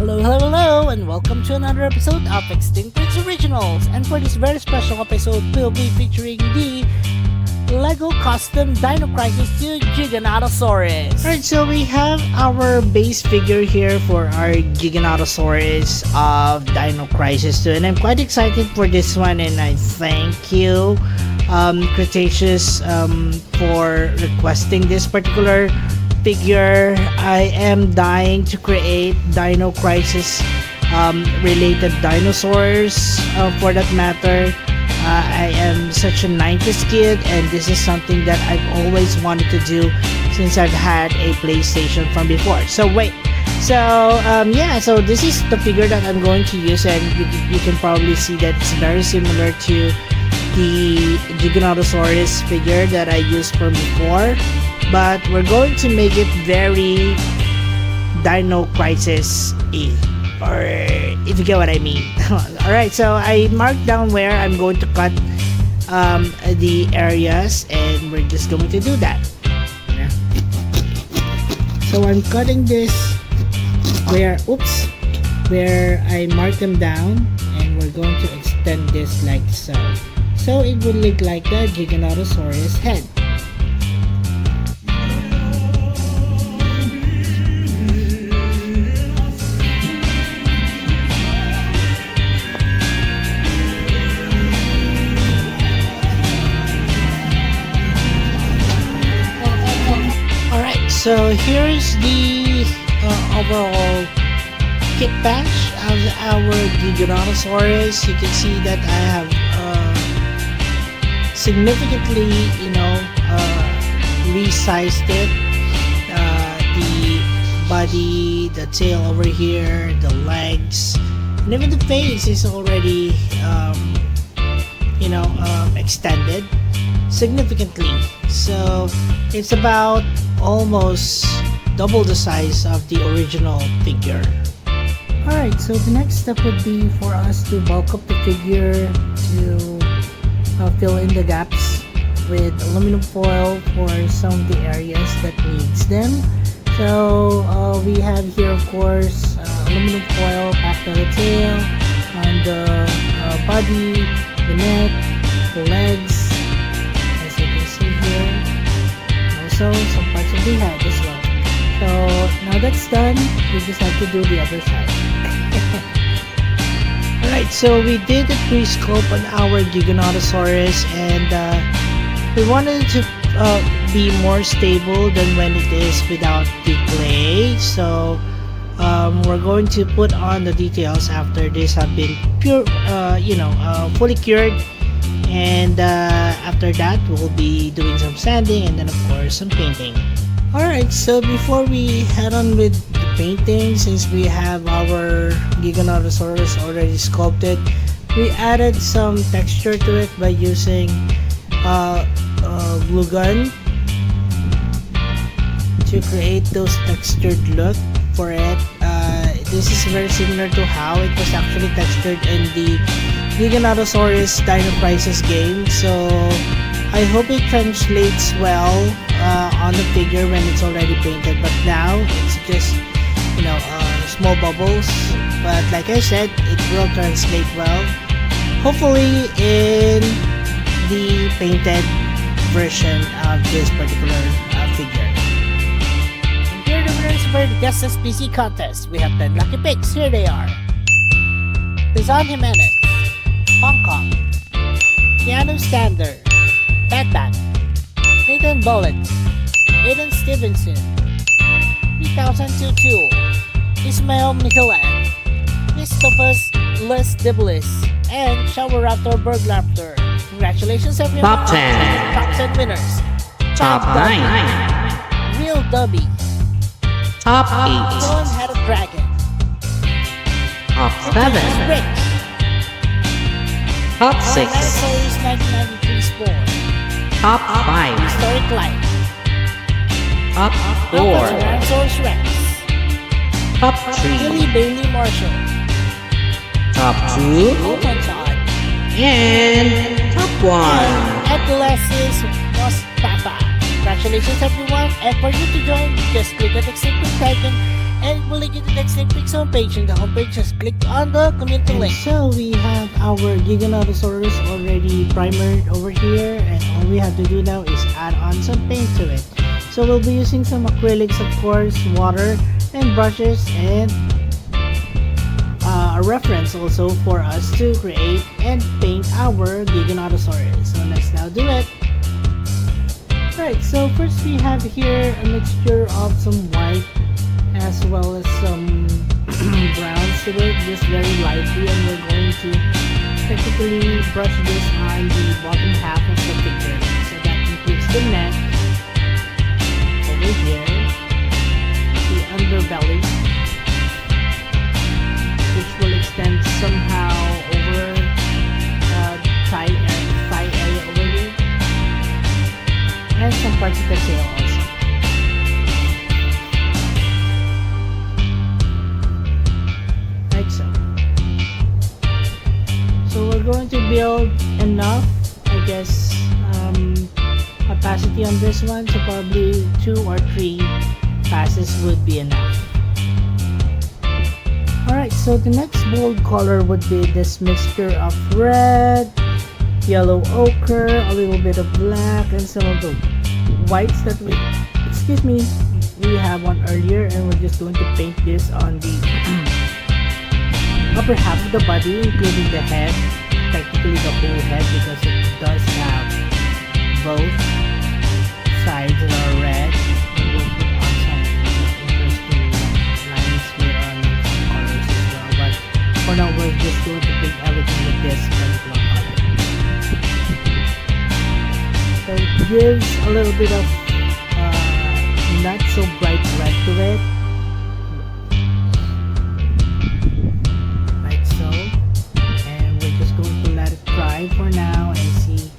Hello, and welcome to another episode of Extinct Originals. And for this very special episode, we'll be featuring the Lego Custom Dino Crisis 2 Giganotosaurus. Alright, so we have our base figure here for our Giganotosaurus of Dino Crisis 2, and I'm quite excited for this one, and I thank you, Cretaceous, for requesting this particular figure. I am dying to create Dino Crisis related dinosaurs, for that matter. I am such a 90s kid, and this is something that I've always wanted to do since I've had a PlayStation from before. So this is the figure that I'm going to use, and you can probably see that it's very similar to the Giganotosaurus figure that I used from before, but we're going to make it very Dino Crisis-y, or if you get what I mean. Alright, so I marked down where I'm going to cut the areas, and we're just going to do that. So I'm cutting this where I marked them down, and we're going to extend this like so. So it would look like the Giganotosaurus head. So here's the overall kit batch of our Giganotosaurus. You can see that I have significantly, resized it. The body, the tail over here, the legs, and even the face is already, extended significantly. So it's about almost double the size of the original figure. Alright, so the next step would be for us to bulk up the figure to fill in the gaps with aluminum foil for some of the areas that needs them. So we have here, of course, aluminum foil packed on the tail, on the body, the neck, the legs, as you can see here. Also some parts of the head as well. So now that's done, we just have to do the other side. Alright, so we did a pre-sculpt on our Giganotosaurus, and we wanted it to be more stable than when it is without the clay. So we're going to put on the details after this have been fully cured. And after that, we'll be doing some sanding and then of course some painting. Alright, so before we head on with the painting, since we have our Giganotosaurus already sculpted, we added some texture to it by using glue gun to create those textured look for it. This is very similar to how it was actually textured in the Giganotosaurus Dino Crisis game, so I hope it translates well on the figure when it's already painted, but now it's just small bubbles, but like I said, it will translate well, hopefully, in the painted version of this particular figure. And here are the winners for the Guest SPC contest. We have 10 lucky picks. Here they are: Rizan Jimenez, Hong Kong, Keanu Stander, Batman, Nathan Bullet, Aiden Stevenson, 3022, Ismail Michelan, Christophus Les Diblis, and Shower Raptor Burglaptor. Congratulations everyone! Top 10. Top 10 winners. Top 9. Real Dubby, Top 8. Villain Head of Dragon, Top 7. Rick, Top 6. Dinosaurs 1993 Spawn, Top 5. Historic Life, Top 4. Tyrannosaurus Rex, Top Billy 3. Bailey Marshall, Top 2. Colton Todd, And Top 1. Adolescence Mustafa. Congratulations everyone, and for you to join, just click on the extinct icon and it will link you to the next Netflix homepage. On the homepage, just click on the community And link. so we have our Giganotosaurus already primered over here, and all we have to do now is add on some paint to it. So we'll be using some acrylics, of course, water, and brushes, and a reference also for us to create and paint our Giganotosaurus. So let's now do it. Alright, so first we have here a mixture of some white as well as some browns to it, just very lightly, and we're going to technically brush this on the bottom half of the figure. So that includes the neck, over here, the underbelly, which will extend somehow over thigh area over here, and some parts of the tail also. Like so. So we're going to build enough, I guess, opacity on this one, so probably 2 or 3 passes would be enough. Alright, so the next bold color would be this mixture of red, yellow ochre, a little bit of black, and some of the whites that we have on earlier, and we're just going to paint this on the upper half of the body, including the head, technically the whole head, because it does have both sides that are red. And we'll put on some interesting lines here on some colors as well, but for now we're just going to paint everything with this particular color. So it gives a little bit of not so bright red to it, like so, and we're just going to let it dry for now and see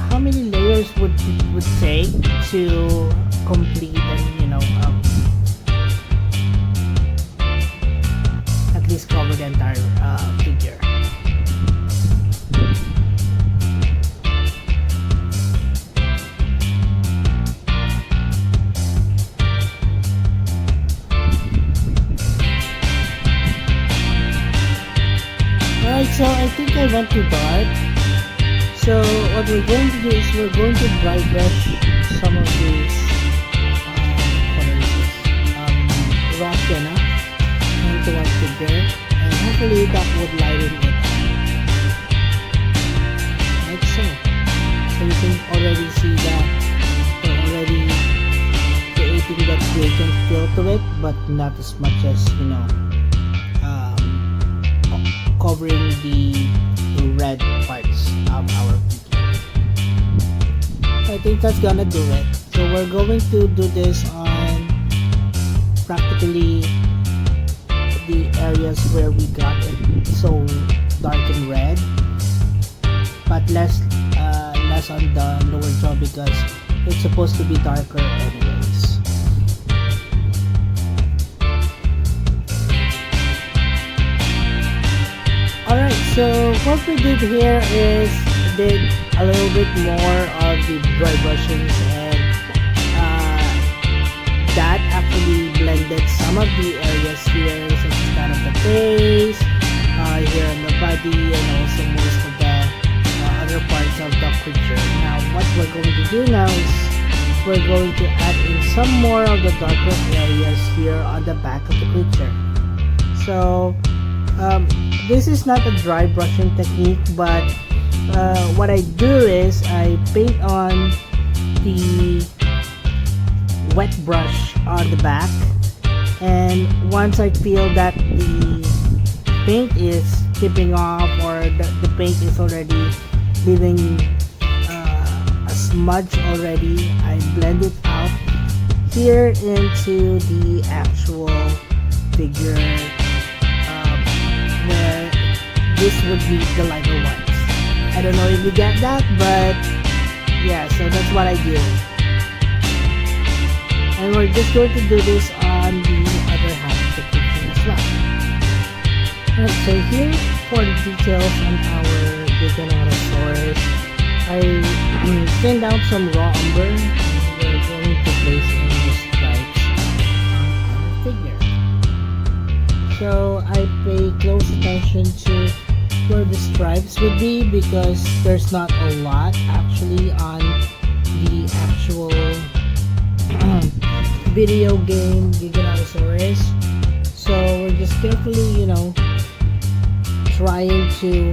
how many layers would it would take to complete and, you know, at least cover the entire figure. Alright, so I think I went too dark. So what we're going to do is we're going to dry brush some of these raw sienna into our figure, and hopefully that would lighten it up. Like so. So you can already see that we're already creating that gradient feel to it, but not as much as, you know, covering the red parts of our figure. I think that's gonna do it. So we're going to do this on practically the areas where we got it so dark and red, but less on the lower jaw because it's supposed to be darker anyways. Alright, so what we did here is did a little bit more of the dry brushings, and that actually blended some of the areas here, such as that of the face, here on the body, and also most of the other parts of the creature. Now what we're going to do now is we're going to add in some more of the darker areas here on the back of the creature. So this is not a dry brushing technique, but what I do is I paint on the wet brush on the back, and once I feel that the paint is chipping off or the paint is already leaving a smudge already, I blend it out here into the actual figure, where this would be the lighter ones. I don't know if you get that, but yeah, so that's what I do. And we're just going to do this on the other half of the picture as well. Alright, so here for the details on our Giganotosaurus, I thinned out some raw umber, and we're going to place in the stripes on our figure. the stripes would be, because there's not a lot actually on the actual video game Giganotosaurus. So we're just carefully, trying to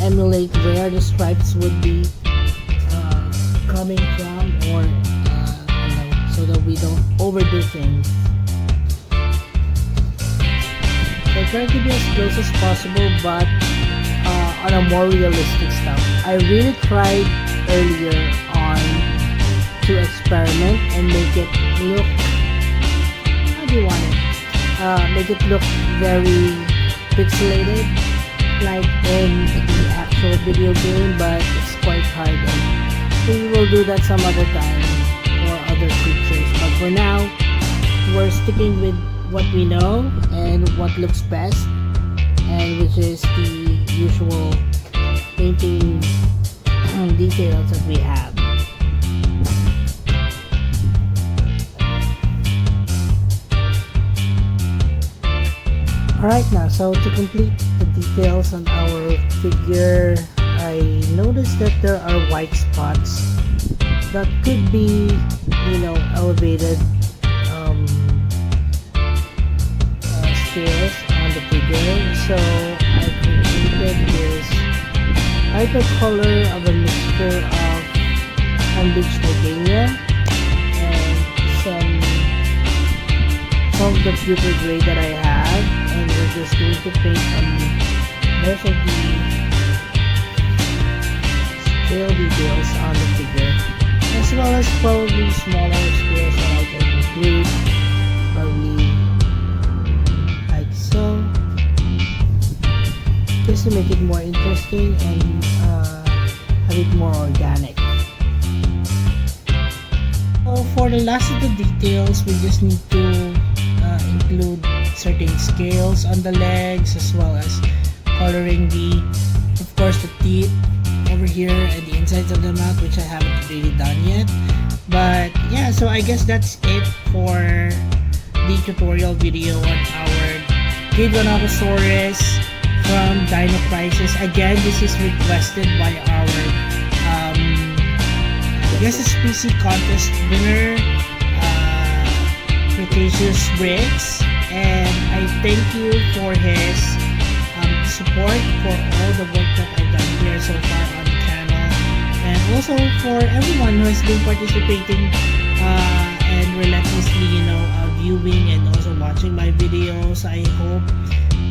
emulate where the stripes would be coming from, or so that we don't overdo things. So try to be as close as possible, but on a more realistic stuff. I really tried earlier on to experiment and make it look, how do you want it? Make it look very pixelated, like in the actual video game, but it's quite hard. And we will do that some other time for other creatures. But for now, we're sticking with what we know and what looks best, and which is the usual painting details that we have. Alright, now, so to complete the details on our figure, I noticed that there are white spots that could be, elevated scales on the figure. So I created this lighter color of a mixture of unbleached titanium and some of the pewter gray that I have, and we're just going to paint on most of the scale details on the figure, as well as probably smaller scales that I can include, probably like so, just to make it more interesting and have it more organic. So for the last of the details, we just need to include certain scales on the legs, as well as coloring of course the teeth over here and the insides of the mouth, which I haven't really done yet. But yeah, so I guess that's it for the tutorial video on our Giganotosaurus from Dino Crisis. Again, this is requested by our I guess it's PC contest winner, Cretaceous Bricks, and I thank you for his support for all the work that I've done here so far on the channel, and also for everyone who has been participating and relentlessly viewing and also watching my videos. I hope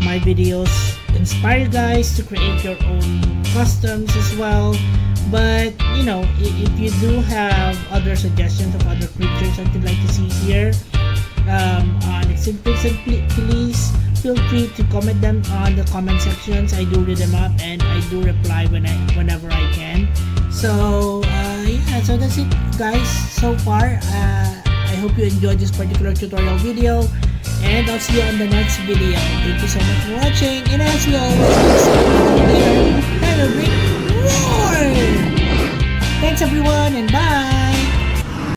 my videos inspire you guys to create your own customs as well. But if you do have other suggestions of other creatures that you'd like to see here on Exhibits, please feel free to comment them on the comment sections. I do read them up and I do reply whenever I can. So yeah, so that's it guys so far. I hope you enjoyed this particular tutorial video, and I'll see you on the next video. Thank you so much for watching, and as we always say, have a great roar! Thanks everyone, and bye!